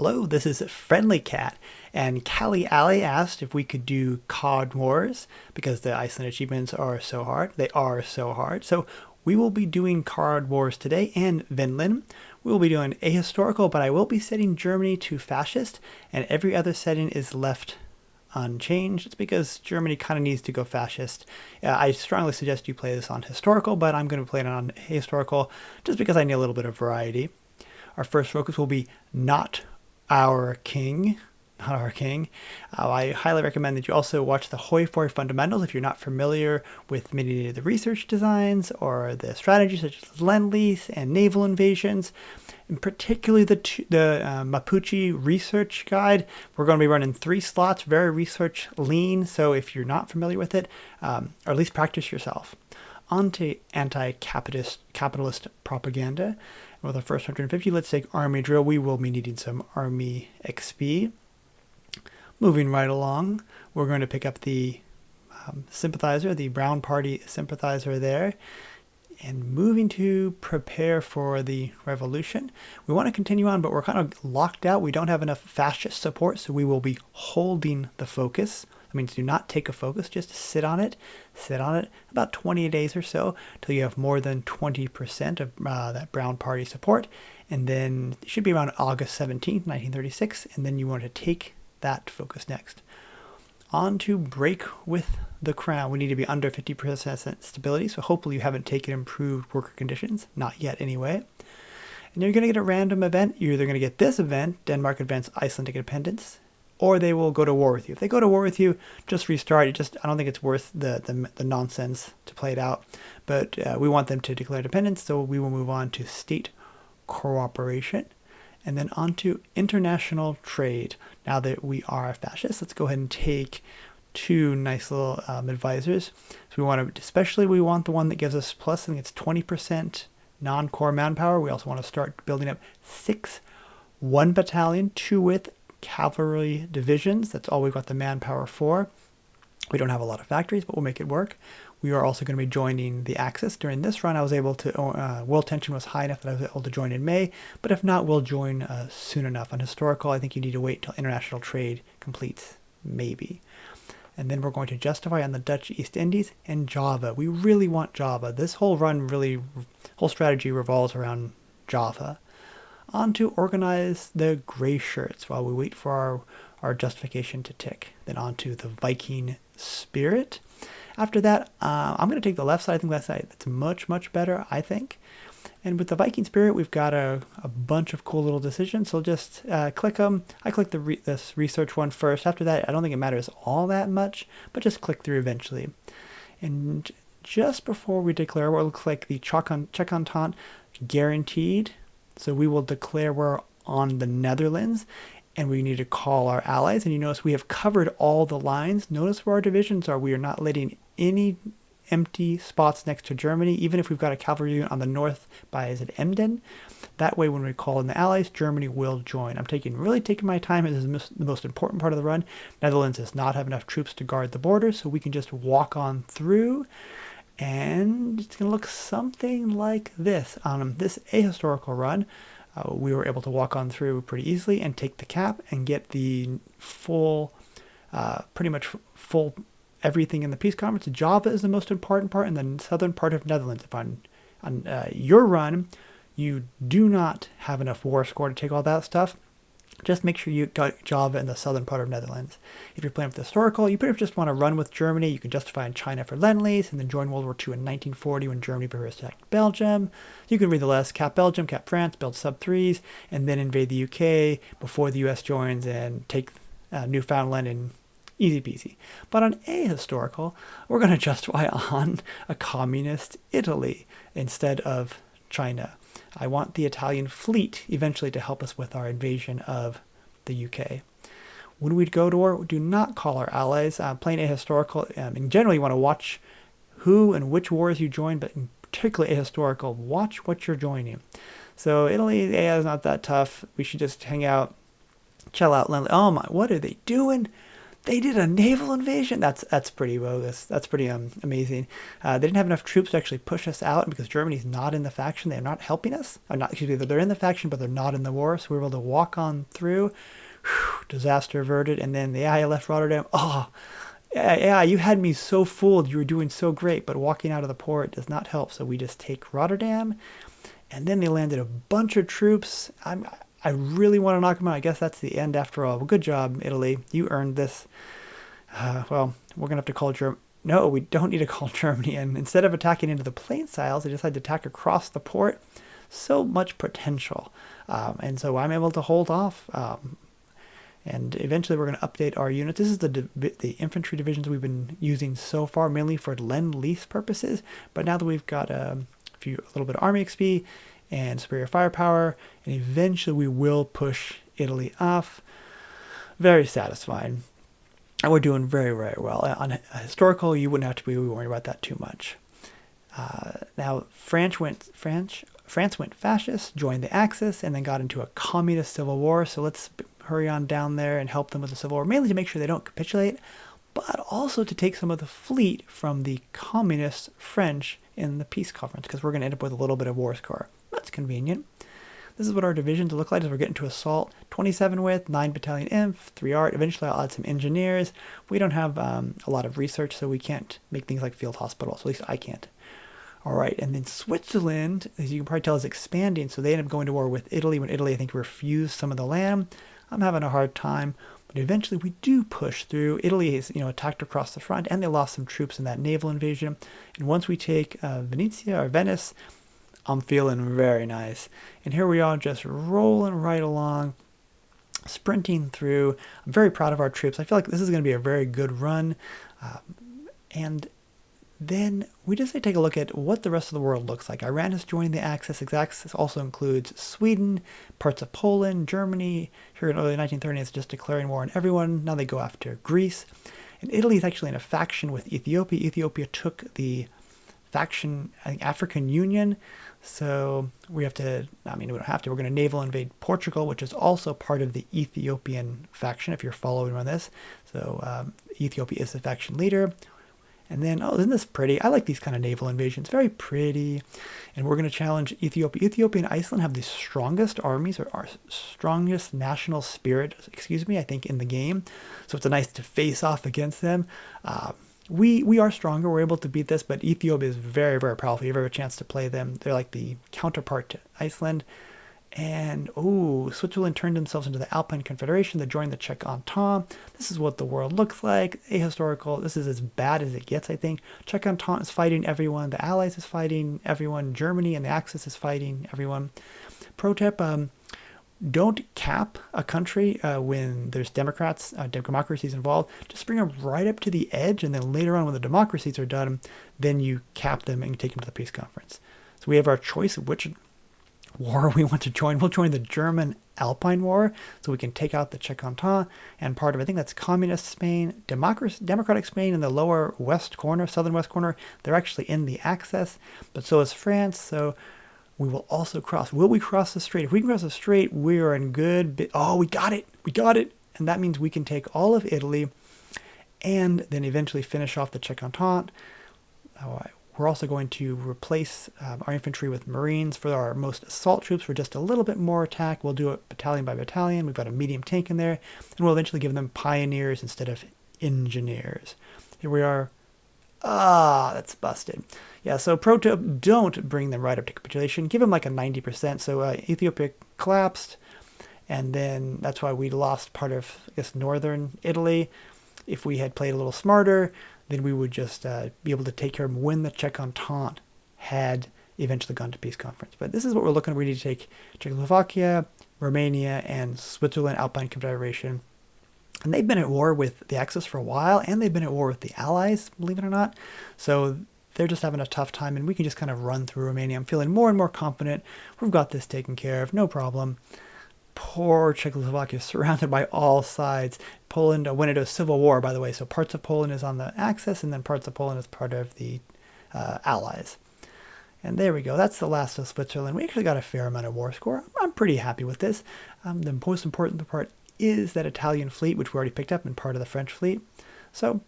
Hello, this is Friendly Cat, and Callie Alley asked if we could do Cod Wars because the Iceland achievements are so hard. They are so hard. So we will be doing Cod Wars today and Vinland. We will be doing ahistorical, but I will be setting Germany to fascist, and every other setting is left unchanged. It's because Germany kind of needs to go fascist. I strongly suggest you play this on historical, but I'm going to play it on ahistorical just because I need a little bit of variety. Our first focus will be not our king. I highly recommend that you also watch the HOI4 fundamentals if you're not familiar with many of the research designs or the strategies such as Lend-Lease and naval invasions, and particularly the Mapuche research guide. We're going to be running 3 slots, very research lean, so if you're not familiar with it, or at least practice yourself. On to anti-capitalist propaganda. With the first 150, let's take army drill. We will be needing some army XP. Moving right along, we're going to pick up the sympathizer, the Brown Party sympathizer there, and moving to prepare for the revolution. We want to continue on, but we're kind of locked out. We don't have enough fascist support, so we will be holding the focus. That means do not take a focus, just sit on it about 20 days or so till you have more than 20% of that Brown Party support, and then it should be around August 17th, 1936, and then you want to take that focus next. On to break with the crown. We need to be under 50% stability, so hopefully you haven't taken improved worker conditions, not yet anyway. And you're going to get a random event. You're either going to get this event, Denmark advance Icelandic independence, or they will go to war with you. If they go to war with you, just restart. I don't think it's worth the nonsense to play it out. But we want them to declare independence, so we will move on to state cooperation. And then on to international trade. Now that we are fascist, let's go ahead and take 2 nice little advisors. So we want the one that gives us plus, I think it's 20% non-core manpower. We also want to start building up 1 battalion, 2 with cavalry divisions. That's all we've got the manpower for. We don't have a lot of factories, but we'll make it work. We are also going to be joining the Axis. During this run, I was able to, world tension was high enough that I was able to join in May, but if not, we'll join soon enough. On historical, I think you need to wait until international trade completes, maybe. And then we're going to justify on the Dutch East Indies and Java. We really want Java. This whole strategy revolves around Java. On to organize the gray shirts while we wait for our justification to tick. Then on to the Viking spirit. After that, I'm going to take the left side. I think left side, that's much, much better, I think. And with the Viking spirit, we've got a bunch of cool little decisions. So just click them. I click this research one first. After that, I don't think it matters all that much, but just click through eventually. And just before we declare, we'll click the Czechant guaranteed. So we will declare we're on the Netherlands, and we need to call our allies. And you notice we have covered all the lines. Notice where our divisions are. We are not letting any empty spots next to Germany, even if we've got a cavalry unit on the north by Emden. That way, when we call in the allies, Germany will join. I'm really taking my time. This is the most important part of the run. Netherlands does not have enough troops to guard the border, so we can just walk on through. And it's going to look something like this. On this ahistorical run, we were able to walk on through pretty easily and take the cap and get the pretty much full everything in the peace conference. Java is the most important part, and the southern part of Netherlands. If on your run, you do not have enough war score to take all that stuff, just make sure you got Java in the southern part of Netherlands. If you're playing with historical, you pretty much just want to run with Germany. You can justify in China for Lend-Lease, and then join World War II in 1940 when Germany prepares to attack Belgium. You can read the list, cap Belgium, cap France, build sub-3s, and then invade the UK before the US joins and take Newfoundland and easy peasy. But on ahistorical, we're going to justify on a communist Italy instead of China. I want the Italian fleet eventually to help us with our invasion of the UK. When we go to war, do not call our allies. Playing ahistorical, in general, you want to watch who and which wars you join, but in particularly ahistorical, watch what you're joining. So Italy, yeah, is not that tough. We should just hang out, chill out. Oh my, what are they doing? They did a naval invasion. That's pretty bogus. That's pretty amazing. They didn't have enough troops to actually push us out because Germany's not in the faction. They're not helping us. Or not, excuse me, they're in the faction, but they're not in the war. So we were able to walk on through. Whew, disaster averted. And then the AI left Rotterdam. Oh, yeah, you had me so fooled. You were doing so great, but walking out of the port does not help. So we just take Rotterdam. And then they landed a bunch of troops. I really want to knock them out. I guess that's the end after all. Well, good job, Italy. You earned this. Well, we're going to have to call Germany. No, we don't need to call Germany. And instead of attacking into the plain siles, they decided to attack across the port. So much potential. And so I'm able to hold off. And eventually we're going to update our units. This is the infantry divisions we've been using so far, mainly for lend-lease purposes. But now that we've got a little bit of army XP and superior firepower, and eventually we will push Italy off. Very satisfying. And we're doing very, very well. On historical, you wouldn't have to be worried about that too much. Now, France went fascist, joined the Axis, and then got into a communist civil war. So let's hurry on down there and help them with the civil war, mainly to make sure they don't capitulate, but also to take some of the fleet from the communist French in the peace conference, because we're going to end up with a little bit of war score. That's convenient. This is what our divisions look like as we're getting to assault. 27 width, 9 battalion inf, 3 art. Eventually I'll add some engineers. We don't have a lot of research, so we can't make things like field hospitals. At least I can't. All right, and then Switzerland, as you can probably tell, is expanding. So they end up going to war with Italy when Italy, I think, refused some of the land. I'm having a hard time. But eventually we do push through. Italy is, attacked across the front, and they lost some troops in that naval invasion. And once we take Venezia or Venice, I'm feeling very nice. And here we are just rolling right along, sprinting through. I'm very proud of our troops. I feel like this is going to be a very good run. And then we just take a look at what the rest of the world looks like. Iran has joined the Axis. The Axis also includes Sweden, parts of Poland, Germany. Here in the early 1930s, just declaring war on everyone. Now they go after Greece. And Italy is actually in a faction with Ethiopia. Ethiopia took the faction, I think, African Union. So we have to, we don't have to, we're going to naval invade Portugal, which is also part of the Ethiopian faction, if you're following on this. So Ethiopia is the faction leader. And then, isn't this pretty? I like these kind of naval invasions. Very pretty. And we're going to challenge Ethiopia. Ethiopia and Iceland have the strongest armies, or our strongest national spirit, I think, in the game. So it's nice to face off against them. We are stronger. We're able to beat this, but Ethiopia is very, very powerful. You ever have a chance to play them. They're like the counterpart to Iceland. And, Switzerland turned themselves into the Alpine Confederation. They joined the Czech Entente. This is what the world looks like. Ahistorical. This is as bad as it gets, I think. Czech Entente is fighting everyone. The Allies is fighting everyone. Germany and the Axis is fighting everyone. Pro tip, don't cap a country when there's democracies involved. Just bring them right up to the edge, and then later on when the democracies are done, then you cap them and take them to the peace conference. So we have our choice of which war we want to join. We'll join the German Alpine War, so we can take out the Czech Entente, and part of, I think that's Communist Spain, Democratic Spain in the lower west corner, southern west corner. They're actually in the Axis, but so is France, so we will also cross. Will we cross the strait? If we can cross the strait, we are in good. We got it. We got it. And that means we can take all of Italy and then eventually finish off the Czech Entente. We're also going to replace our infantry with Marines for our most assault troops for just a little bit more attack. We'll do it battalion by battalion. We've got a medium tank in there, and we'll eventually give them pioneers instead of engineers. Here we are. That's busted. Yeah, so pro tip, don't bring them right up to capitulation. Give them like a 90%. So Ethiopia collapsed, and then that's why we lost part of, northern Italy. If we had played a little smarter, then we would just be able to take care of them when the Czech Entente had eventually gone to peace conference. But this is what we're looking at. We need to take Czechoslovakia, Romania, and Switzerland, Alpine Confederation. And they've been at war with the Axis for a while, and they've been at war with the Allies, believe it or not. So they're just having a tough time, and we can just kind of run through Romania. I'm feeling more and more confident. We've got this taken care of, no problem. Poor Czechoslovakia, surrounded by all sides. Poland went into a civil war, by the way, so parts of Poland is on the Axis, and then parts of Poland is part of the Allies. And there we go. That's the last of Switzerland. We actually got a fair amount of war score. I'm pretty happy with this. The most important part is that Italian fleet, which we already picked up, and part of the French fleet. So,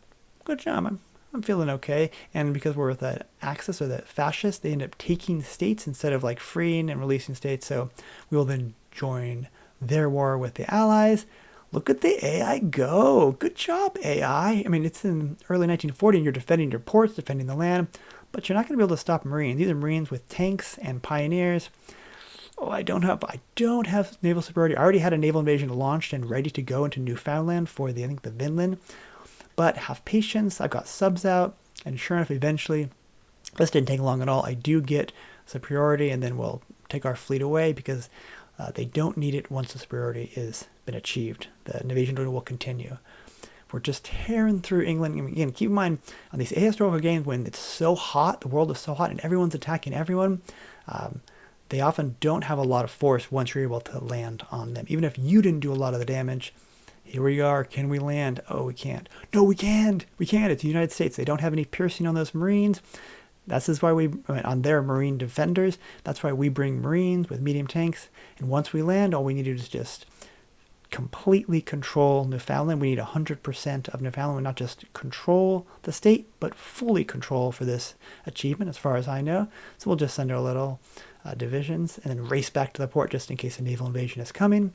good job. I'm feeling okay. And because we're with the Axis or the fascists, they end up taking states instead of like freeing and releasing states. So we will then join their war with the Allies. Look at the AI go. Good job, AI. I mean, it's in early 1940 and you're defending your ports, defending the land, but you're not going to be able to stop Marines. These are Marines with tanks and pioneers. Oh, I don't have naval superiority. I already had a naval invasion launched and ready to go into Newfoundland for the Vinland. But have patience. I've got subs out, and sure enough, eventually, this didn't take long at all. I do get superiority, and then we'll take our fleet away because they don't need it once the superiority has been achieved. The invasion will continue. We're just tearing through England. Again, keep in mind, on these ahistorical games, when it's so hot, the world is so hot, and everyone's attacking everyone, they often don't have a lot of force once you're able to land on them. Even if you didn't do a lot of the damage, here we are. Can we land? Oh, we can't. No, we can't. We can't. It's the United States. They don't have any piercing on those Marines. This is why on their Marine defenders, that's why we bring Marines with medium tanks. And once we land, all we need to do is just completely control Newfoundland. We need 100% of Newfoundland. Not just control the state, but fully control for this achievement, as far as I know. So we'll just send our little divisions and then race back to the port just in case a naval invasion is coming.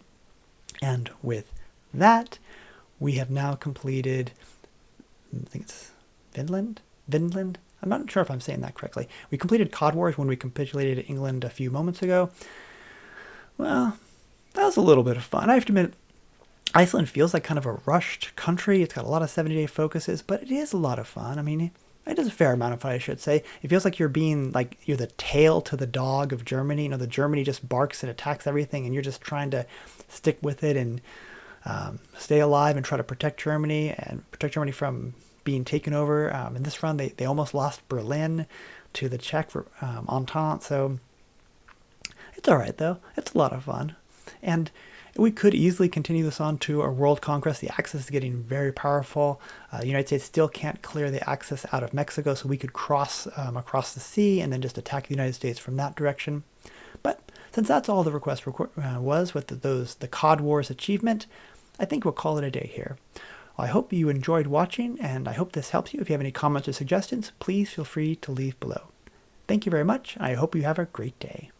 And with that, we have now completed, I think it's Vinland? I'm not sure if I'm saying that correctly. We completed Cod Wars when we capitulated England a few moments ago. Well, that was a little bit of fun. I have to admit, Iceland feels like kind of a rushed country. It's got a lot of 70-day focuses, but it is a lot of fun. I mean, it is a fair amount of fun, I should say. It feels like you're the tail to the dog of Germany. The Germany just barks and attacks everything, and you're just trying to stick with it and stay alive and try to protect Germany from being taken over. In this run, they almost lost Berlin to the Czech Entente, so it's all right, though. It's a lot of fun. And we could easily continue this on to a world conquest. The Axis is getting very powerful. The United States still can't clear the Axis out of Mexico, so we could cross across the sea and then just attack the United States from that direction. But since that's all the request was with the Cod Wars achievement, I think we'll call it a day here. Well, I hope you enjoyed watching, and I hope this helps you. If you have any comments or suggestions, please feel free to leave below. Thank you very much, and I hope you have a great day.